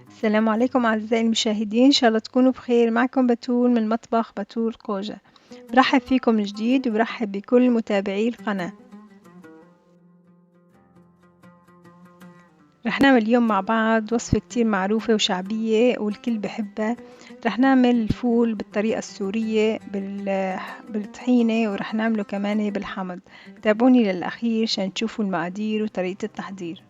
السلام عليكم أعزائي المشاهدين، إن شاء الله تكونوا بخير. معكم بتول من مطبخ بتول قوجة. برحب فيكم من جديد وبرحب بكل متابعي القناة. رح نعمل اليوم مع بعض وصفة كتير معروفة وشعبية والكل بحبها. رح نعمل الفول بالطريقة السورية بالطحينة، ورح نعمله كمان بالحمض. تابعوني للأخير عشان تشوفوا المقادير وطريقة التحضير.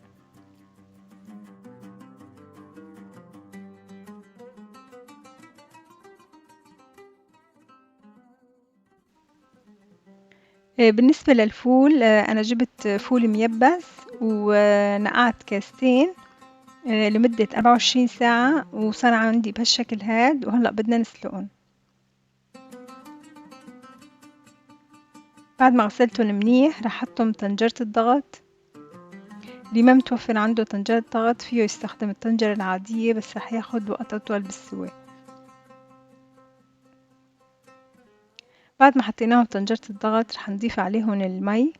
بالنسبة للفول، أنا جبت فول ميبس ونقعت كاستين لمدة 24 ساعة، وصار عندي بهالشكل هاد. وهلأ بدنا نسلقهم. بعد ما غسلتهم منيح رح حطهم بطنجرة الضغط. اللي ما متوفر عنده طنجرة ضغط فيه يستخدم الطنجرة العادية، بس رح ياخد وقت أطول بالسوى. بعد ما حطيناهم بطنجرة الضغط رح نضيف عليهم المي.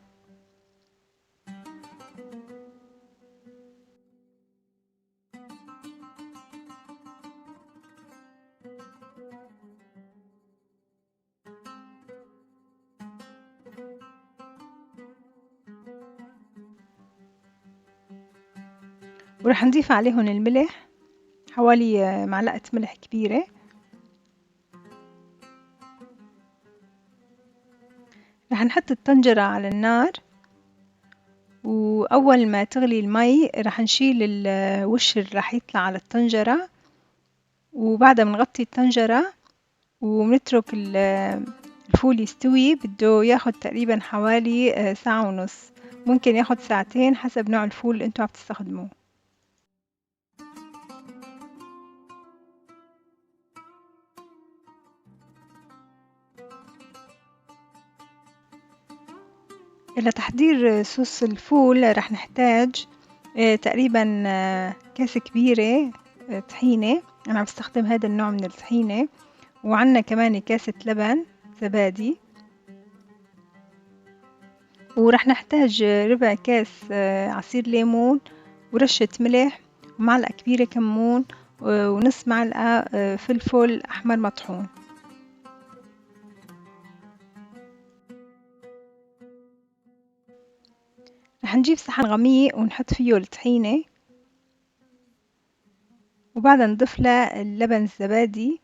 ورح نضيف عليهم الملح، حوالي معلقة ملح كبيرة. رح نحط الطنجرة على النار، وأول ما تغلي المي رح نشيل الوش اللي رح يطلع على الطنجرة، وبعدها بنغطي الطنجرة ونترك الفول يستوي. بده ياخد تقريبا حوالي ساعة ونص، ممكن ياخد ساعتين حسب نوع الفول اللي انتوا عم تستخدموه. لتحضير صوص الفول رح نحتاج تقريبا كاسة كبيرة طحينة. أنا عم بستخدم هذا النوع من الطحينة. وعنا كمان كاسة لبن زبادي. ورح نحتاج ربع كاس عصير ليمون، ورشة ملح، ومعلقة كبيرة كمون، ونص معلقة فلفل أحمر مطحون. رح نجيب صحن غميق ونحط فيه الطحينة، وبعدها نضيف لها اللبن الزبادي،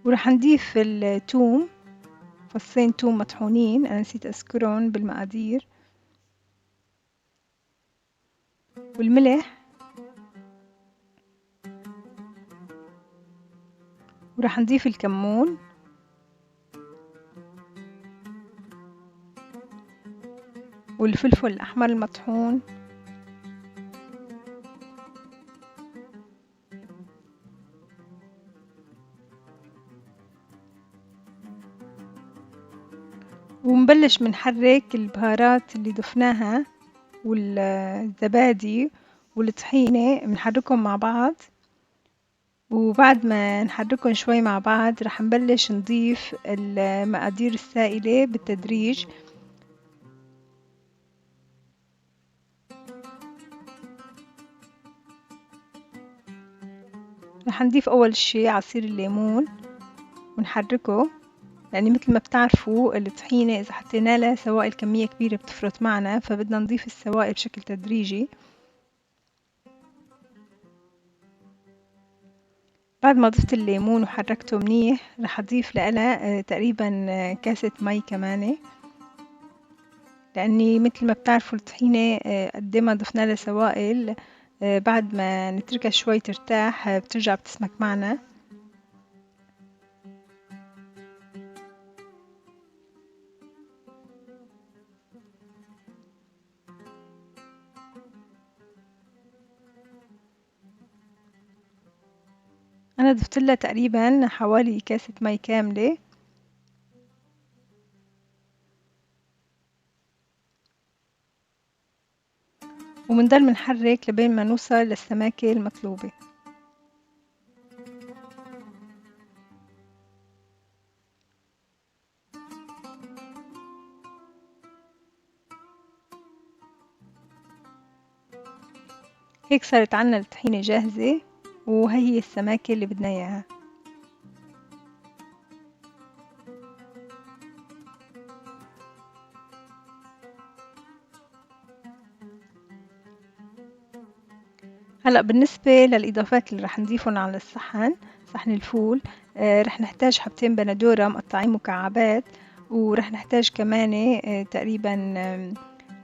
ورح نضيف الثوم، فصين ثوم مطحونين أنا نسيت أذكرهم بالمقادير، والملح. ورح نضيف الكمون والفلفل الأحمر المطحون، ونبلش بنحرك البهارات اللي ضفناها والزبادي والطحينة، بنحركهم مع بعض. وبعد ما نحركهم شوي مع بعض رح نبلش نضيف المقادير السائلة بالتدريج. رح نضيف أول شي عصير الليمون ونحركه، لأن مثل ما بتعرفوا الطحينة إذا حطينا لها سوائل كمية كبيرة بتفرط معنا، فبدنا نضيف السوائل بشكل تدريجي. بعد ما ضفت الليمون وحركته منيح رح أضيف لها تقريبا كاسة مي كمان، لأني مثل ما بتعرفوا الطحينة قد ما ضفنا لها سوائل بعد ما نتركها شوي ترتاح بترجع بتسمك معنا. أنا ضفت لها تقريبا حوالي كاسة مي كاملة. ومنضل منحرك لبين ما نوصل للسماكة المطلوبة. هيك صارت عنا الطحينة جاهزة، وهي السماكة اللي بدنا إياها. هلأ بالنسبة للإضافات اللي رح نضيفهم على الصحن، صحن الفول، رح نحتاج حبتين بندورة مقطعين مكعبات، ورح نحتاج كمان تقريبا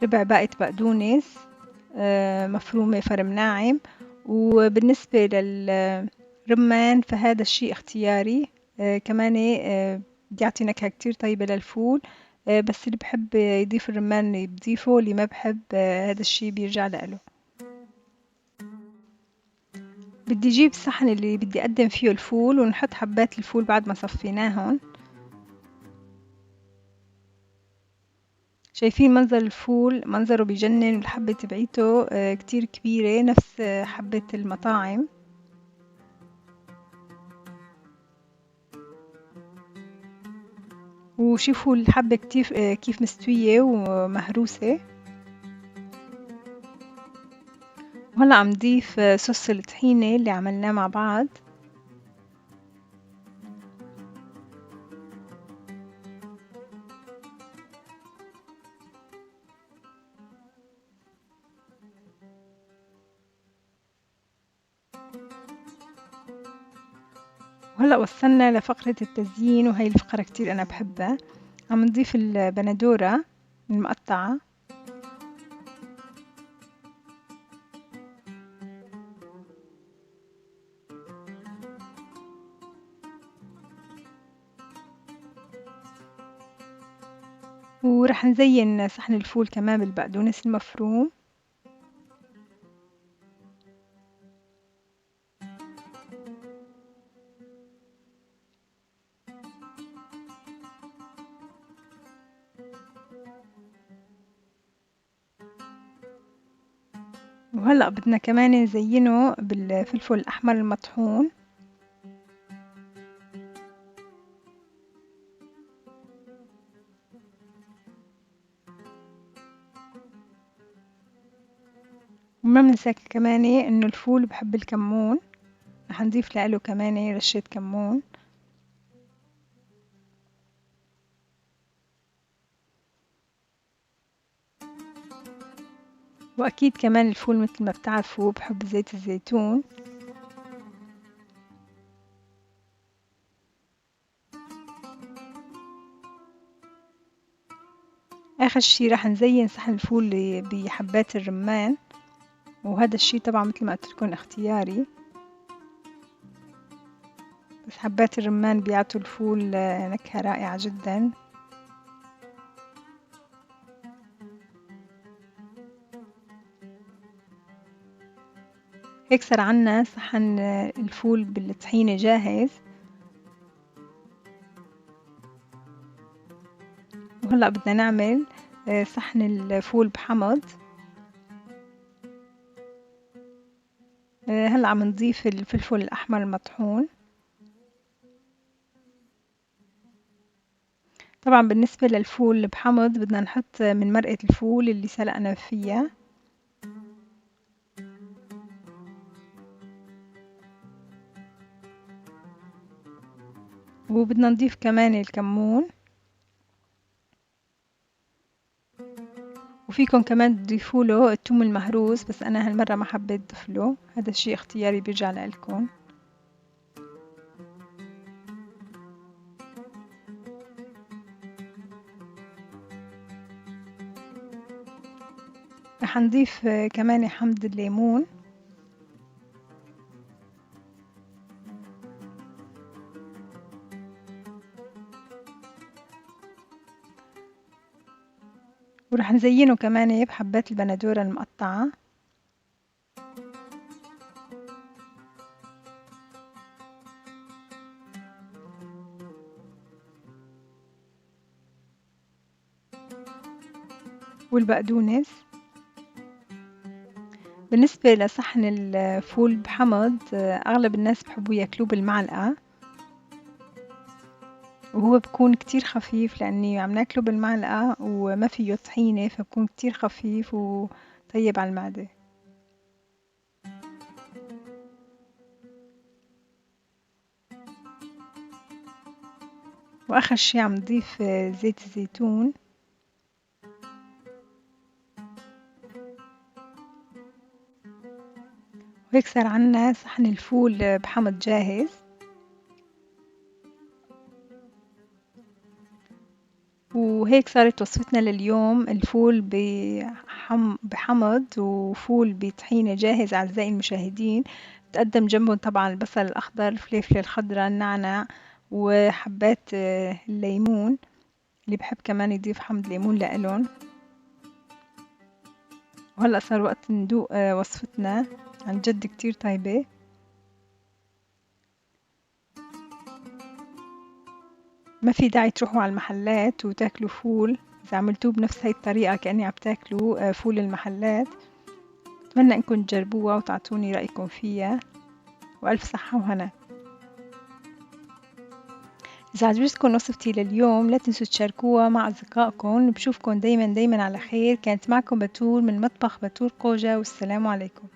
ربع باقة بقدونس مفرومة فرم ناعم. وبالنسبة للرمان فهذا الشيء اختياري، كمان بيعطي نكهة كتير طيبة للفول، بس اللي بحب يضيف الرمان بضيفه، اللي ما بحب هذا الشيء بيرجع له. بدي أجيب الصحن اللي بدي أقدم فيه الفول، ونحط حبات الفول بعد ما صفيناهن. شايفين منظر الفول، منظره بيجنن، والحبة تبعيته كتير كبيرة نفس حبة المطاعم. وشوفوا الحبة كيف مستوية ومهروسة. وهلأ عم نضيف صوص الطحينة اللي عملناه مع بعض. وهلأ وصلنا لفقرة التزيين، وهي الفقرة كتير أنا بحبها. عم نضيف البندورة المقطعة، ورح نزين صحن الفول كمان بالبقدونس المفروم. وهلأ بدنا كمان نزينه بالفلفل الأحمر المطحون. وما بننسى كمان إنه الفول بحب الكمون، رح نضيف له كمان رشة كمون. وأكيد كمان الفول مثل ما بتعرفوا بحب زيت الزيتون. آخر شي رح نزين صحن الفول بحبات الرمان، وهذا الشي طبعا مثل ما قلت لكم اختياري، بس حبات الرمان بيعطوا الفول نكهة رائعة جدا. هيك صار عنا صحن الفول بالطحينة جاهز. وهلأ بدنا نعمل صحن الفول بحمض. هلأ عم نضيف الفلفل الأحمر المطحون. طبعا بالنسبة للفول بحمض بدنا نحط من مرقة الفول اللي سلقنا فيها، وبدنا نضيف كمان الكمون. وفيكم كمان تضيفوا له الثوم المهروس، بس أنا هالمرة ما حبيت أضيف له، هذا الشيء اختياري بيرجع لكم. رح نضيف كمان حمض الليمون. ورح نزينه كمان بحبات البندورة المقطعة. والبقدونس. بالنسبة لصحن الفول بحمض أغلب الناس بحبوا ياكلوه بالمعلقة، وهو بكون كتير خفيف لأني عم ناكله بالمعلقة وما فيه طحينة، فبكون كتير خفيف وطيب على المعدة. وآخر شي عم نضيف زيت الزيتون. وهيك صار عنا صحن الفول بحمض جاهز. وهيك صارت وصفتنا لليوم، الفول بحمض وفول بطحينة جاهز أعزائي المشاهدين. تقدم جنبهم طبعا البصل الأخضر، الفليفلة الخضراء، النعناع، وحبات الليمون، اللي بحب كمان يضيف حمض ليمون لإلهم. وهلأ صار وقت ندوق وصفتنا، عن جد كتير طيبة. ما في داعي تروحوا على المحلات وتاكلوا فول إذا عملتوه بنفس هاي الطريقة كأني عم تاكلوا فول المحلات. أتمنى إنكم تجربوها وتعطوني رأيكم فيها، وألف صحة وهنا. إذا عجبتكم وصفتي لليوم لا تنسوا تشاركوها مع أصدقائكم. بشوفكم دايما على خير. كانت معكم بتول من مطبخ بتول قوجة، والسلام عليكم.